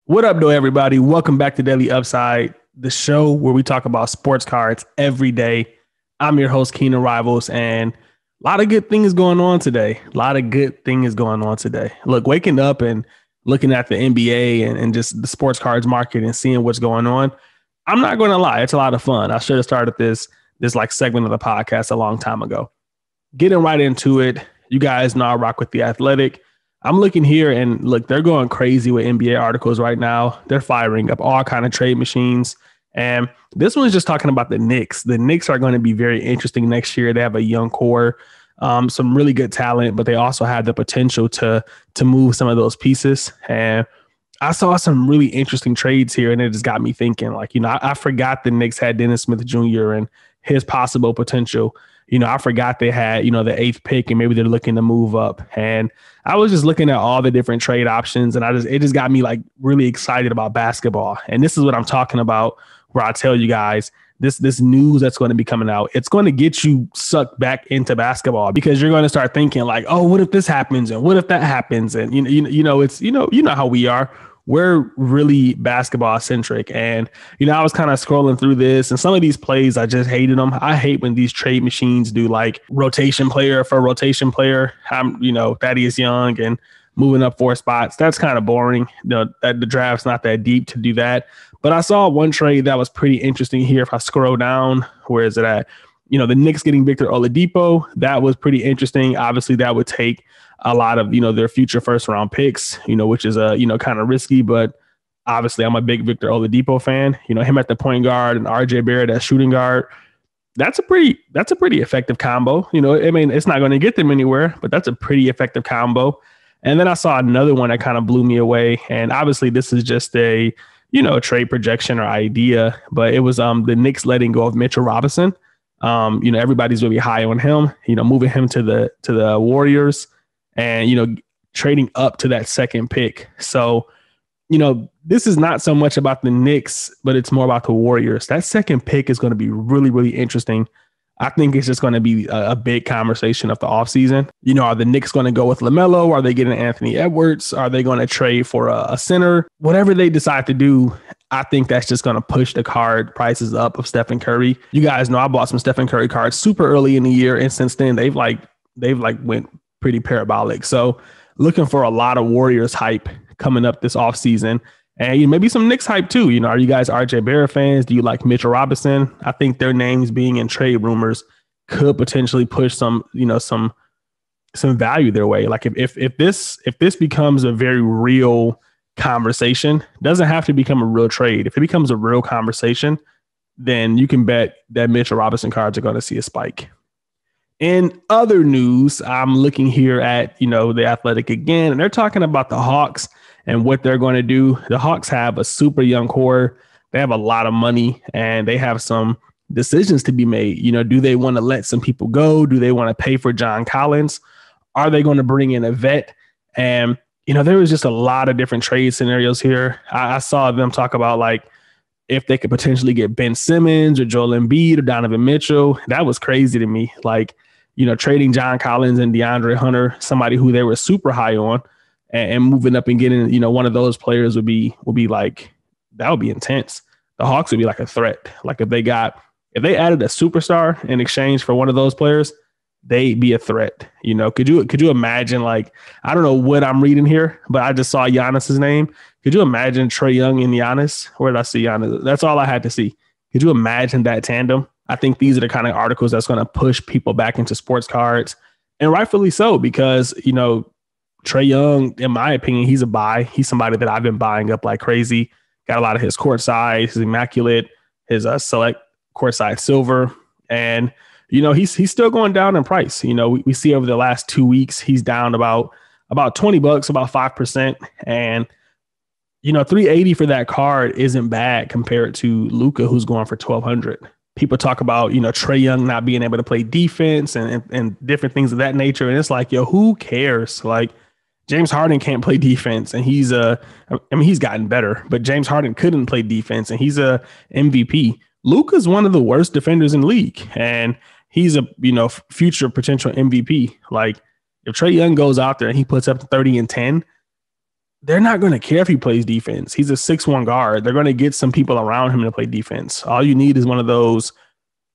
What up, though, everybody? Welcome back to Daily Upside, the show where we talk about sports cards every day. I'm your host, Keenan Rivals, and a lot of good things going on today. Look, waking up and looking at the NBA and just the sports cards market and seeing what's going on. I'm not going to lie, it's a lot of fun. I should have started this like segment of the podcast a long time ago. Getting right into it, you guys know I rock with The Athletic. I'm looking here and look, they're going crazy with NBA articles right now. They're firing up all kind of trade machines. And this one's just talking about the Knicks. The Knicks are going to be very interesting next year. They have a young core, some really good talent, but they also have the potential to move some of those pieces. And I saw some really interesting trades here, and it just got me thinking, I forgot the Knicks had Dennis Smith Jr. and his possible potential. I forgot they had, the 8th pick, and maybe they're looking to move up. And I was just looking at all the different trade options, and it just got me like really excited about basketball. And this is what I'm talking about, where I tell you guys this news that's going to be coming out, it's going to get you sucked back into basketball, because you're going to start thinking like, oh, what if this happens? And what if that happens? And, you know how we are. We're really basketball centric. And, I was kind of scrolling through this, and some of these plays, I just hated them. I hate when these trade machines do like rotation player for rotation player. Thaddeus Young and moving up 4 spots. That's kind of boring. The draft's not that deep to do that. But I saw one trade that was pretty interesting here. If I scroll down, where is it at? The Knicks getting Victor Oladipo. That was pretty interesting. Obviously, that would take a lot of, their future first round picks, which is kind of risky, but obviously I'm a big Victor Oladipo fan. Him at the point guard and RJ Barrett at shooting guard. That's a pretty effective combo. It's not going to get them anywhere, but that's a pretty effective combo. And then I saw another one that kind of blew me away. And obviously this is just a, trade projection or idea, but it was the Knicks letting go of Mitchell Robinson. Everybody's really high on him, moving him to the Warriors and, trading up to that 2nd pick. So, this is not so much about the Knicks, but it's more about the Warriors. That 2nd pick is going to be really, really interesting. I think it's just going to be a big conversation of the offseason. Are the Knicks going to go with LaMelo? Are they getting Anthony Edwards? Are they going to trade for a center? Whatever they decide to do, I think that's just going to push the card prices up of Stephen Curry. You guys know I bought some Stephen Curry cards super early in the year, and since then they've went pretty parabolic. So looking for a lot of Warriors hype coming up this offseason. And maybe some Knicks hype too. Are you guys RJ Barrett fans? Do you like Mitchell Robinson? I think their names being in trade rumors could potentially push some value their way. Like if this becomes a very real conversation, doesn't have to become a real trade. If it becomes a real conversation, then you can bet that Mitchell Robinson cards are going to see a spike. In other news, I'm looking here at, The Athletic again, and they're talking about the Hawks and what they're going to do. The Hawks have a super young core. They have a lot of money, and they have some decisions to be made. Do they want to let some people go? Do they want to pay for John Collins? Are they going to bring in a vet? And, there was just a lot of different trade scenarios here. I saw them talk about like if they could potentially get Ben Simmons or Joel Embiid or Donovan Mitchell. That was crazy to me. Like, trading John Collins and DeAndre Hunter, somebody who they were super high on, and moving up and getting, one of those players would be like, that would be intense. The Hawks would be like a threat. Like if they added a superstar in exchange for one of those players, they'd be a threat. Could you imagine, like, I don't know what I'm reading here, but I just saw Giannis's name. Could you imagine Trae Young and Giannis? Where did I see Giannis? That's all I had to see. Could you imagine that tandem? I think these are the kind of articles that's going to push people back into sports cards, and rightfully so, because, Trae Young, in my opinion, he's a buy. He's somebody that I've been buying up like crazy. Got a lot of his court size, his immaculate, his select court size silver. And, he's still going down in price. We see over the last 2 weeks, he's down about $20, about 5%. And, $380 for that card isn't bad compared to Luka, who's going for $1,200. People talk about, Trae Young not being able to play defense and different things of that nature. And it's like, who cares? Like, James Harden can't play defense, and he's gotten better, but James Harden couldn't play defense, and he's a MVP. Luka's one of the worst defenders in the league, and he's a future potential MVP. Like, if Trae Young goes out there and he puts up 30 and 10, they're not going to care if he plays defense. He's a 6'1" guard. They're going to get some people around him to play defense. All you need is one of those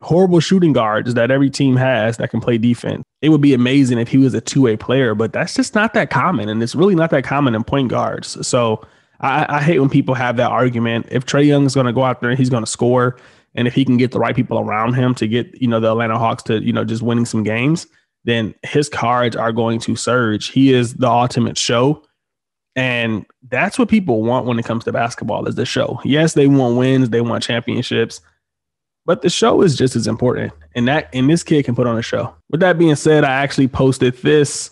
horrible shooting guards that every team has that can play defense. It would be amazing if he was a two-way player, but that's just not that common. And it's really not that common in point guards. So I hate when people have that argument. If Trae Young is going to go out there and he's going to score, and if he can get the right people around him to get, the Atlanta Hawks to, just winning some games, then his cards are going to surge. He is the ultimate show. And that's what people want when it comes to basketball, is the show. Yes, they want wins, they want championships, but the show is just as important. And this kid can put on a show. With that being said, I actually posted this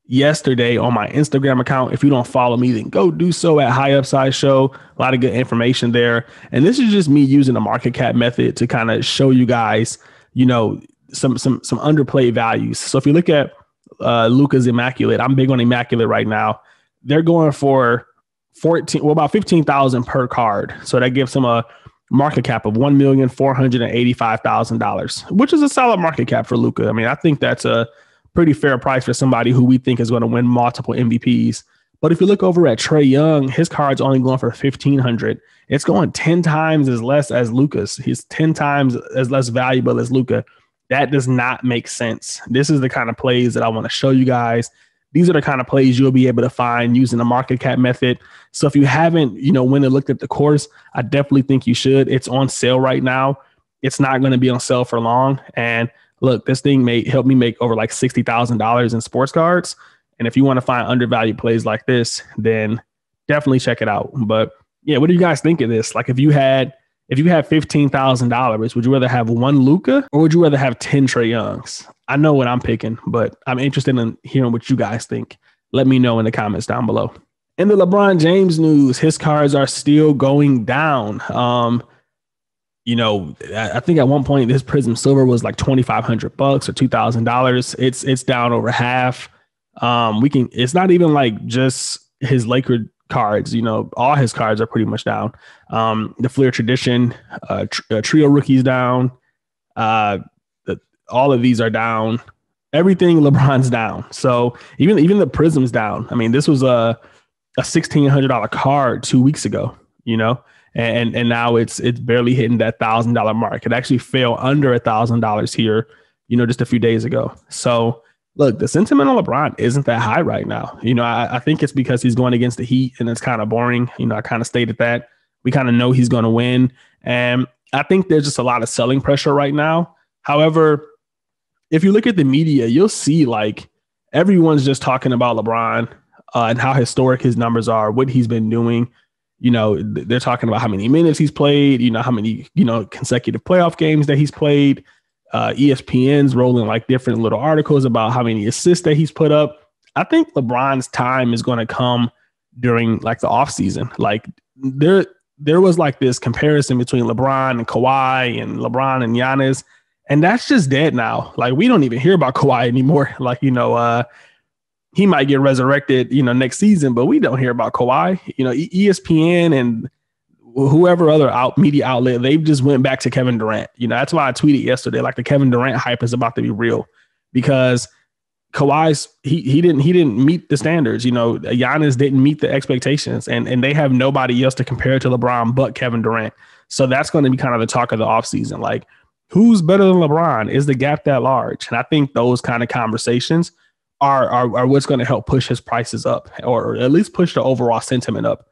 yesterday on my Instagram account. If you don't follow me, then go do so at High Upside Show. A lot of good information there. And this is just me using the market cap method to kind of show you guys, some underplayed values. So if you look at Luka's Immaculate, I'm big on Immaculate right now. They're going for about 15,000 per card. So that gives them a market cap of $1,485,000, which is a solid market cap for Luka. I mean, I think that's a pretty fair price for somebody who we think is going to win multiple MVPs. But if you look over at Trae Young, his card's only going for 1,500. It's going 10 times as less as Luka's. He's 10 times as less valuable as Luka. That does not make sense. This is the kind of plays that I want to show you guys. These are the kind of plays you'll be able to find using the market cap method. So if you haven't, went and looked at the course, I definitely think you should. It's on sale right now. It's not going to be on sale for long. And look, this thing may help me make over like $60,000 in sports cards. And if you want to find undervalued plays like this, then definitely check it out. But yeah, what do you guys think of this? Like if you had $15,000, would you rather have one Luka or would you rather have 10 Trae Youngs? I know what I'm picking, but I'm interested in hearing what you guys think. Let me know in the comments down below. In the LeBron James news, his cards are still going down. I think at one point this Prism Silver was like $2,500 or $2,000. It's down over half. It's not even like just his Laker cards, all his cards are pretty much down. The Flair Tradition, Trio Rookies down. All of these are down. Everything LeBron's down. So even the Prism's down. I mean, this was a $1,600 card 2 weeks ago, and now it's barely hitting that $1,000 mark. It actually fell under $1,000 here, just a few days ago. So look, the sentiment on LeBron isn't that high right now. I think it's because he's going against the Heat and it's kind of boring. I kind of stated that. We kind of know he's going to win. And I think there's just a lot of selling pressure right now. However, if you look at the media, you'll see like everyone's just talking about LeBron and how historic his numbers are, what he's been doing. They're talking about how many minutes he's played, how many, consecutive playoff games that he's played. ESPN's rolling like different little articles about how many assists that he's put up. I think LeBron's time is going to come during like the offseason. Like there was like this comparison between LeBron and Kawhi and LeBron and Giannis. And that's just dead now. Like we don't even hear about Kawhi anymore. Like, he might get resurrected, next season, but we don't hear about Kawhi. ESPN and whoever other media outlet, they just went back to Kevin Durant. That's why I tweeted yesterday, like the Kevin Durant hype is about to be real because Kawhi's he didn't meet the standards. Giannis didn't meet the expectations and they have nobody else to compare to LeBron but Kevin Durant. So that's going to be kind of the talk of the offseason. Like, who's better than LeBron? Is the gap that large? And I think those kind of conversations are what's going to help push his prices up or at least push the overall sentiment up.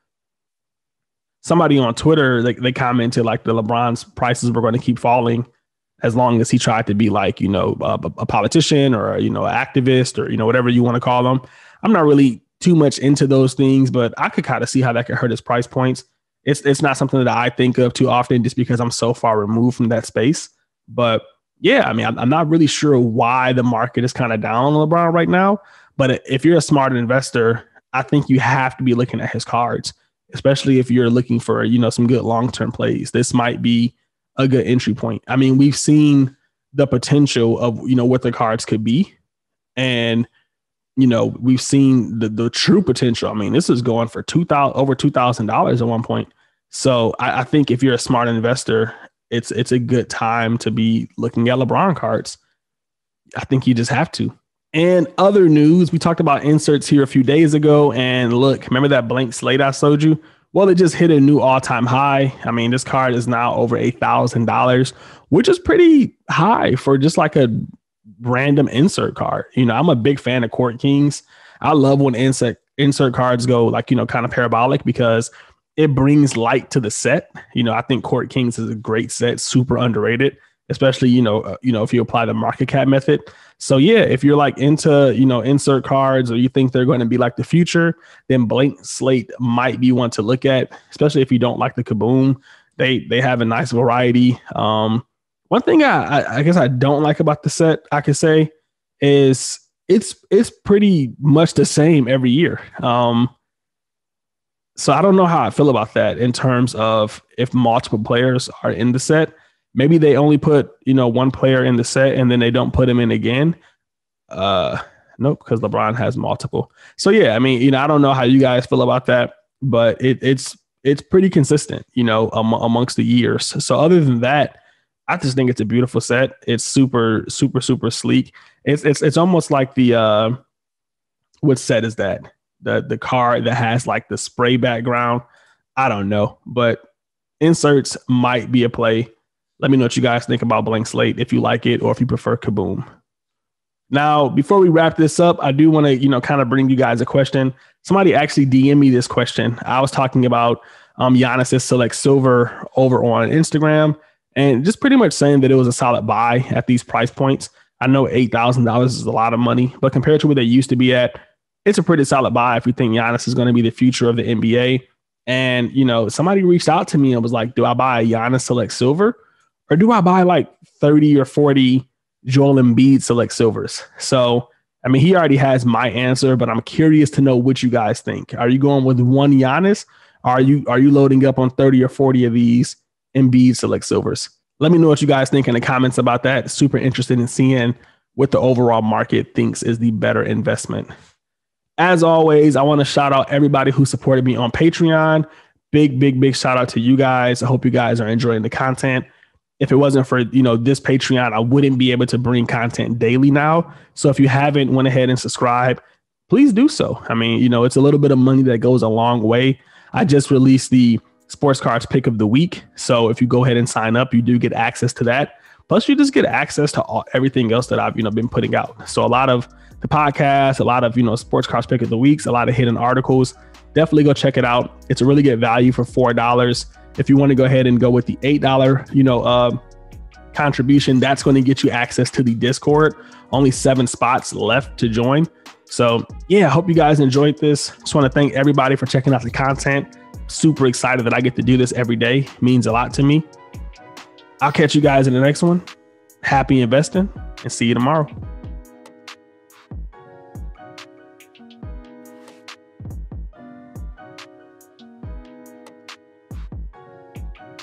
Somebody on Twitter, they commented like the LeBron's prices were going to keep falling as long as he tried to be like, a politician or, an activist or, whatever you want to call them. I'm not really too much into those things, but I could kind of see how that could hurt his price points. It's not something that I think of too often just because I'm so far removed from that space. But yeah, I mean, I'm not really sure why the market is kind of down on LeBron right now. But if you're a smart investor, I think you have to be looking at his cards, especially if you're looking for, some good long-term plays. This might be a good entry point. I mean, we've seen the potential of, what the cards could be. And, we've seen the true potential. I mean, this is going for over $2,000 at one point. So I think if you're a smart investor, it's a good time to be looking at LeBron cards. I think you just have to. And other news, we talked about inserts here a few days ago. And look, remember that blank slate I showed you? Well, it just hit a new all-time high. I mean, this card is now over $8,000, which is pretty high for just like a random insert card. You know, I'm a big fan of Court Kings. I love when insert cards go like, you know, kind of parabolic because it brings light to the set. You know, I think Court Kings is a great set, super underrated, especially, if you apply the market cap method. So yeah, if you're like into, insert cards or you think they're going to be like the future, then blank slate might be one to look at, especially if you don't like the kaboom. They have a nice variety. One thing I guess I don't like about the set, I could say, is it's pretty much the same every year. So I don't know how I feel about that in terms of if multiple players are in the set. Maybe they only put, one player in the set and then they don't put him in again. Nope, because LeBron has multiple. So yeah, I mean, I don't know how you guys feel about that, but it's pretty consistent, amongst the years. So other than that, I just think it's a beautiful set. It's super, super, super sleek. It's almost like the what set is that? The card that has like the spray background. I don't know, but inserts might be a play. Let me know what you guys think about blank slate, if you like it or if you prefer kaboom. Now, before we wrap this up, I do want to, kind of bring you guys a question. Somebody actually DM me this question. I was talking about Giannis' Select Silver over on Instagram and just pretty much saying that it was a solid buy at these price points. I know $8,000 is a lot of money, but compared to where they used to be at, it's a pretty solid buy if you think Giannis is going to be the future of the NBA. And, somebody reached out to me and was like, do I buy a Giannis Select Silver? Or do I buy like 30 or 40 Joel Embiid Select Silvers? So, I mean, he already has my answer, but I'm curious to know what you guys think. Are you going with one Giannis? Or are you loading up on 30 or 40 of these Embiid Select Silvers? Let me know what you guys think in the comments about that. Super interested in seeing what the overall market thinks is the better investment. As always, I want to shout out everybody who supported me on Patreon. Big, big, big shout out to you guys. I hope you guys are enjoying the content. If it wasn't for, this Patreon, I wouldn't be able to bring content daily now. So if you haven't went ahead and subscribe, please do so. I mean, it's a little bit of money that goes a long way. I just released the Sports Cards Pick of the Week. So if you go ahead and sign up, you do get access to that. Plus, you just get access to everything else that I've, been putting out. So a lot of the podcast, a lot of, Sports Cards Pick of the Weeks, a lot of hidden articles. Definitely go check it out. It's a really good value for $4. If you want to go ahead and go with the $8, contribution, that's going to get you access to the Discord. Only 7 spots left to join. So yeah, I hope you guys enjoyed this. Just want to thank everybody for checking out the content. Super excited that I get to do this every day. It means a lot to me. I'll catch you guys in the next one. Happy investing and see you tomorrow.